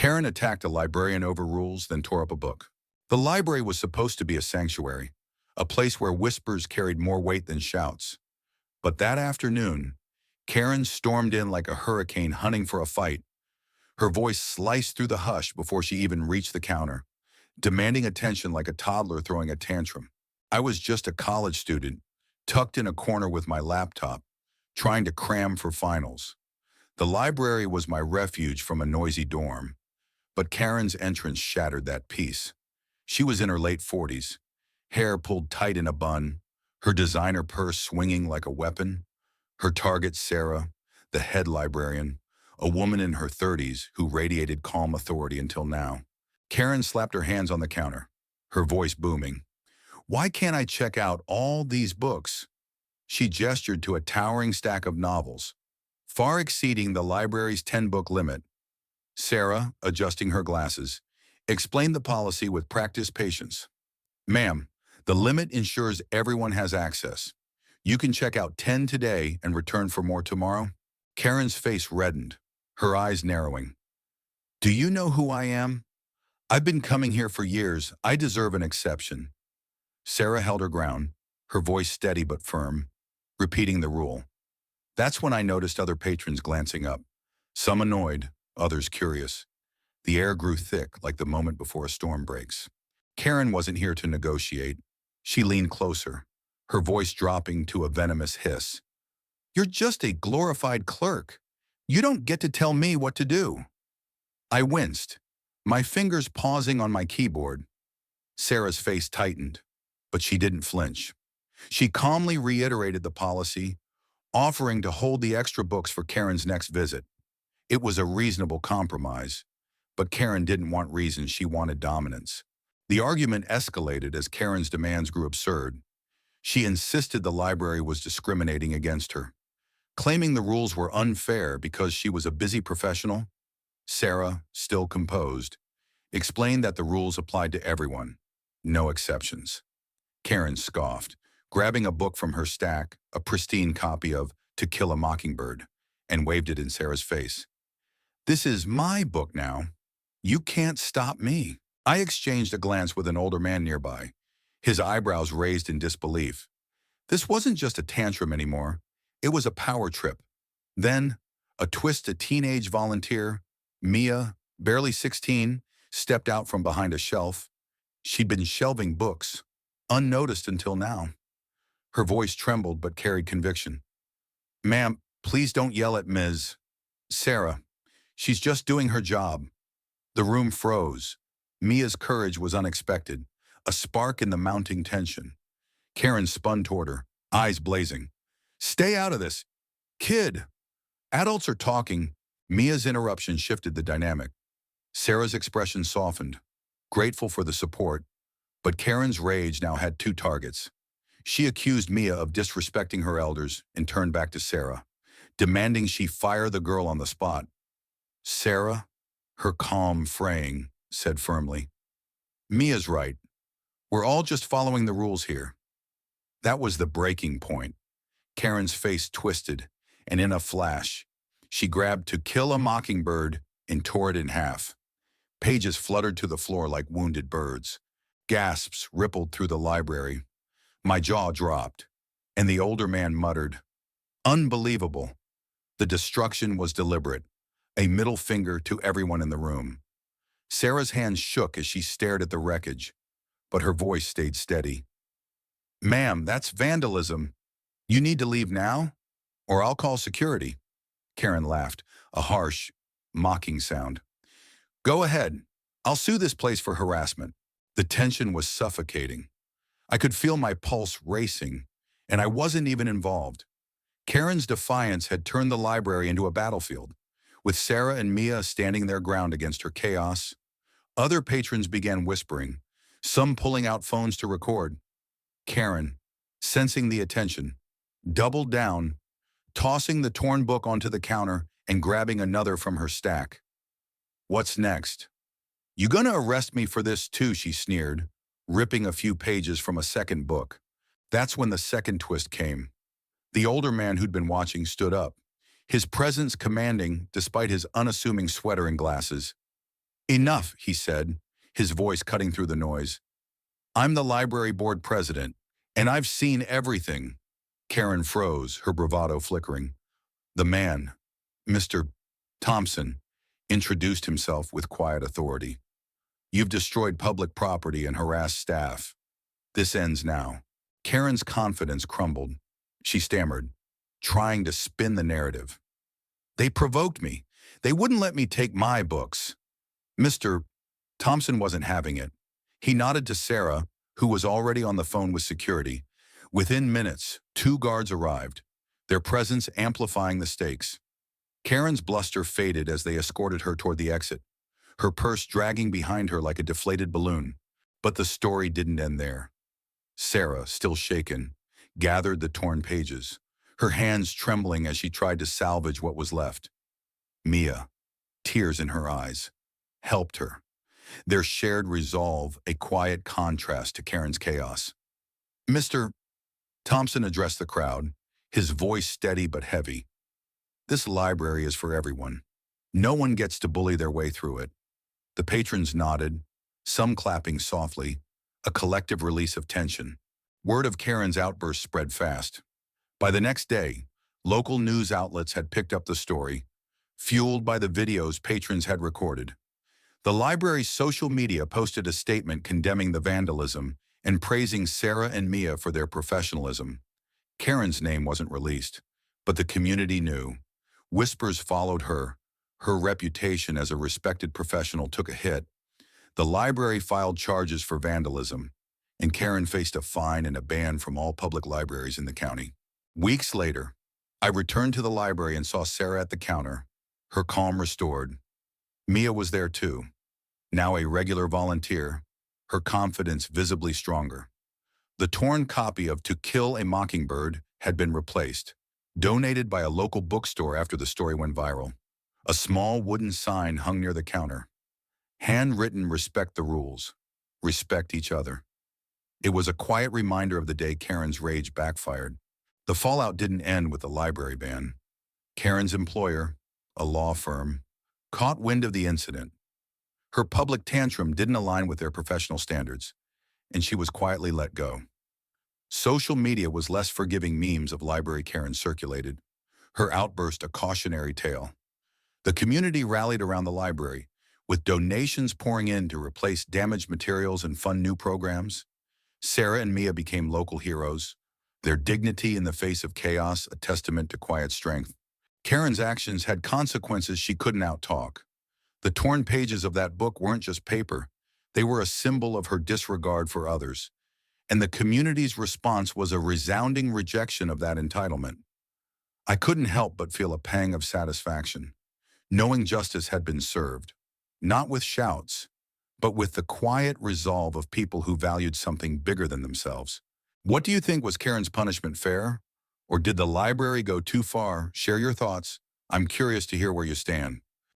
Karen attacked a librarian over rules, then tore up a book. The library was supposed to be a sanctuary, a place where whispers carried more weight than shouts. But that afternoon, Karen stormed in like a hurricane hunting for a fight. Her voice sliced through the hush before she even reached the counter, demanding attention like a toddler throwing a tantrum. I was just a college student, tucked in a corner with my laptop, trying to cram for finals. The library was my refuge from a noisy dorm, but Karen's entrance shattered that peace. She was in her late 40s, hair pulled tight in a bun, her designer purse swinging like a weapon. Her target, Sarah, the head librarian, a woman in her 30s who radiated calm authority until now. Karen slapped her hands on the counter, her voice booming. "Why can't I check out all these books?" She gestured to a towering stack of novels, far exceeding the library's 10-book limit. Sarah, adjusting her glasses, explained the policy with practiced patience. "Ma'am, the limit ensures everyone has access. You can check out 10 today and return for more tomorrow." Karen's face reddened, her eyes narrowing. "Do you know who I am? I've been coming here for years. I deserve an exception." Sarah held her ground, her voice steady but firm, repeating the rule. That's when I noticed other patrons glancing up, some annoyed, others curious. The air grew thick like the moment before a storm breaks. Karen wasn't here to negotiate. She leaned closer, her voice dropping to a venomous hiss. "You're just a glorified clerk. You don't get to tell me what to do." I winced, my fingers pausing on my keyboard. Sarah's face tightened, but she didn't flinch. She calmly reiterated the policy, offering to hold the extra books for Karen's next visit. It was a reasonable compromise, but Karen didn't want reasons, she wanted dominance. The argument escalated as Karen's demands grew absurd. She insisted the library was discriminating against her, claiming the rules were unfair because she was a busy professional. Sarah, still composed, explained that the rules applied to everyone, no exceptions. Karen scoffed, grabbing a book from her stack, a pristine copy of To Kill a Mockingbird, and waved it in Sarah's face. "This is my book now. You can't stop me." I exchanged a glance with an older man nearby, his eyebrows raised in disbelief. This wasn't just a tantrum anymore. It was a power trip. Then, a twisted teenage volunteer, Mia, barely 16, stepped out from behind a shelf. She'd been shelving books, unnoticed until now. Her voice trembled but carried conviction. "Ma'am, please don't yell at Ms. Sarah. She's just doing her job." The room froze. Mia's courage was unexpected, a spark in the mounting tension. Karen spun toward her, eyes blazing. "Stay out of this. Kid!" Adults are talking. Mia's interruption shifted the dynamic. Sarah's expression softened, grateful for the support, but Karen's rage now had two targets. She accused Mia of disrespecting her elders and turned back to Sarah, demanding she fire the girl on the spot. Sarah, her calm fraying, said firmly, "Mia's right. We're all just following the rules here." That was the breaking point. Karen's face twisted, and in a flash, she grabbed To Kill a Mockingbird and tore it in half. Pages fluttered to the floor like wounded birds. Gasps rippled through the library. My jaw dropped, and the older man muttered, "Unbelievable." The destruction was deliberate, a middle finger to everyone in the room. Sarah's hands shook as she stared at the wreckage, but her voice stayed steady. "Ma'am, that's vandalism. You need to leave now, or I'll call security." Karen laughed, a harsh, mocking sound. "Go ahead. I'll sue this place for harassment." The tension was suffocating. I could feel my pulse racing, and I wasn't even involved. Karen's defiance had turned the library into a battlefield, with Sarah and Mia standing their ground against her chaos. Other patrons began whispering, some pulling out phones to record. Karen, sensing the attention, doubled down, tossing the torn book onto the counter and grabbing another from her stack. "What's next?" "You gonna arrest me for this too?" she sneered, ripping a few pages from a second book. That's when the second twist came. The older man who'd been watching stood up, his presence commanding despite his unassuming sweater and glasses. Enough, he said, his voice cutting through the noise. I'm the library board president, and I've seen everything. Karen froze, her bravado flickering. The man, Mr. Thompson, introduced himself with quiet authority. You've destroyed public property and harassed staff. This ends now. Karen's confidence crumbled. She stammered, trying to spin the narrative. They provoked me. They wouldn't let me take my books. Mr. Thompson wasn't having it. He nodded to Sarah, who was already on the phone with security. Within minutes, 2 guards arrived, their presence amplifying the stakes. Karen's bluster faded as they escorted her toward the exit, her purse dragging behind her like a deflated balloon. But the story didn't end there. Sarah, still shaken, gathered the torn pages, her hands trembling as she tried to salvage what was left. Mia, tears in her eyes, helped her, their shared resolve a quiet contrast to Karen's chaos. Mr. Thompson addressed the crowd, his voice steady but heavy. This library is for everyone. No one gets to bully their way through it. The patrons nodded, some clapping softly, a collective release of tension. Word of Karen's outburst spread fast. By the next day, local news outlets had picked up the story, fueled by the videos patrons had recorded. The library's social media posted a statement condemning the vandalism and praising Sarah and Mia for their professionalism. Karen's name wasn't released, but the community knew. Whispers followed her. Her reputation as a respected professional took a hit. The library filed charges for vandalism, and Karen faced a fine and a ban from all public libraries in the county. Weeks later, I returned to the library and saw Sarah at the counter, her calm restored. Mia was there too, now a regular volunteer, her confidence visibly stronger. The torn copy of To Kill a Mockingbird had been replaced, donated by a local bookstore after the story went viral. A small wooden sign hung near the counter. Handwritten, respect the rules, respect each other. It was a quiet reminder of the day Karen's rage backfired. The fallout didn't end with the library ban. Karen's employer, a law firm, caught wind of the incident. Her public tantrum didn't align with their professional standards, and she was quietly let go. Social media was less forgiving. Memes of Library Karen circulated, her outburst a cautionary tale. The community rallied around the library, with donations pouring in to replace damaged materials and fund new programs. Sarah and Mia became local heroes, their dignity in the face of chaos a testament to quiet strength. Karen's actions had consequences she couldn't outtalk. The torn pages of that book weren't just paper. They were a symbol of her disregard for others. And the community's response was a resounding rejection of that entitlement. I couldn't help but feel a pang of satisfaction, knowing justice had been served, not with shouts, but with the quiet resolve of people who valued something bigger than themselves. What do you think? Was Karen's punishment fair? Or did the library go too far? Share your thoughts. I'm curious to hear where you stand.